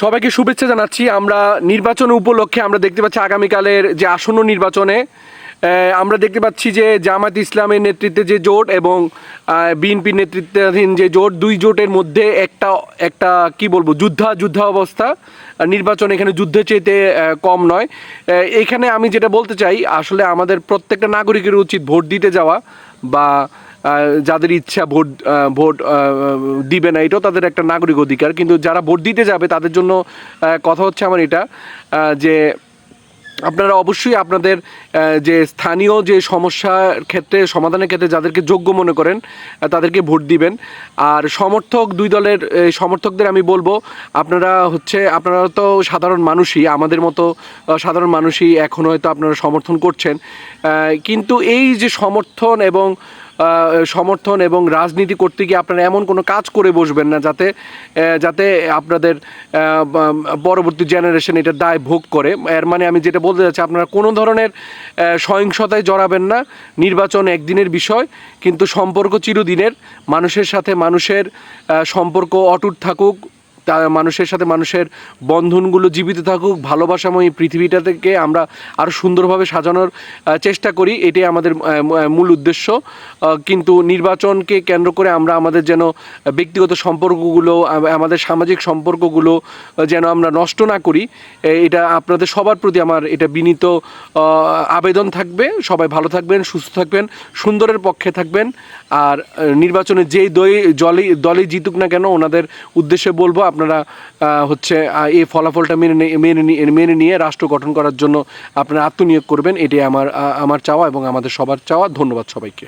সবাইকে শুভেচ্ছা জানাচ্ছি। আমরা নির্বাচন উপলক্ষে আমরা দেখতে পাচ্ছি আগামীকালের যে আসন্ন নির্বাচনে আমরা দেখতে পাচ্ছি যে জামাত ইসলামের নেতৃত্বে যে জোট এবং বিএনপির নেতৃত্বাধীন যে জোট, দুই জোটের মধ্যে একটা কি বলবো যুদ্ধাবস্থা। নির্বাচন এখানে যুদ্ধের চাইতে কম নয়। এখানে আমি যেটা বলতে চাই, আসলে আমাদের প্রত্যেকটা নাগরিকের উচিত ভোট দিতে যাওয়া, বা যাদের ইচ্ছা ভোট দিবে না, এটাও তাদের একটা নাগরিক অধিকার। কিন্তু যারা ভোট দিতে যাবে তাদের জন্য কথা হচ্ছে আমার এটা, যে আপনারা অবশ্যই আপনাদের যে স্থানীয় যে সমস্যার ক্ষেত্রে সমাধানের ক্ষেত্রে যাদেরকে যোগ্য মনে করেন তাদেরকে ভোট দিবেন। আর দুই দলের সমর্থকদের আমি বলবো, আপনারা তো সাধারণ মানুষই, আমাদের মতো সাধারণ মানুষই এখনও হয়তো আপনারা সমর্থন করছেন, কিন্তু এই যে সমর্থন এবং রাজনীতি করতে গিয়ে আপনারা এমন কোনো কাজ করে বসবেন না যাতে আপনাদের পরবর্তী জেনারেশন এটা দায় ভোগ করে। এর মানে আমি যেটা বলতে চাচ্ছি, আপনারা কোনো ধরনের সহিংসতায় জড়াবেন না। নির্বাচন একদিনের বিষয়, কিন্তু সম্পর্ক চিরদিনের। মানুষের সাথে মানুষের সম্পর্ক অটুট থাকুক, মানুষের সাথে মানুষের বন্ধনগুলো জীবিত থাকুক, ভালোবাসাময়ী পৃথিবীটা থেকে আমরা আরও সুন্দরভাবে সাজানোর চেষ্টা করি, এটাই আমাদের মূল উদ্দেশ্য। কিন্তু নির্বাচনকে কেন্দ্র করে আমরা আমাদের যেন ব্যক্তিগত সম্পর্কগুলো, আমাদের সামাজিক সম্পর্কগুলো যেন আমরা নষ্ট না করি, এটা আপনাদের সবার প্রতি আমার এটা বিনীত আবেদন থাকবে। সবাই ভালো থাকবেন, সুস্থ থাকবেন, সুন্দরের পক্ষে থাকবেন। আর নির্বাচনে যেই দলই জিতুক না কেন, ওনাদের উদ্দেশ্যে বলবো, আপনারা এই ফলাফলটা মেনে নিয়ে রাষ্ট্র গঠন করার জন্য আপনারা আত্মনিয়োগ করবেন। এটাই আমার চাওয়া এবং আমাদের সবার চাওয়া। ধন্যবাদ সবাইকে।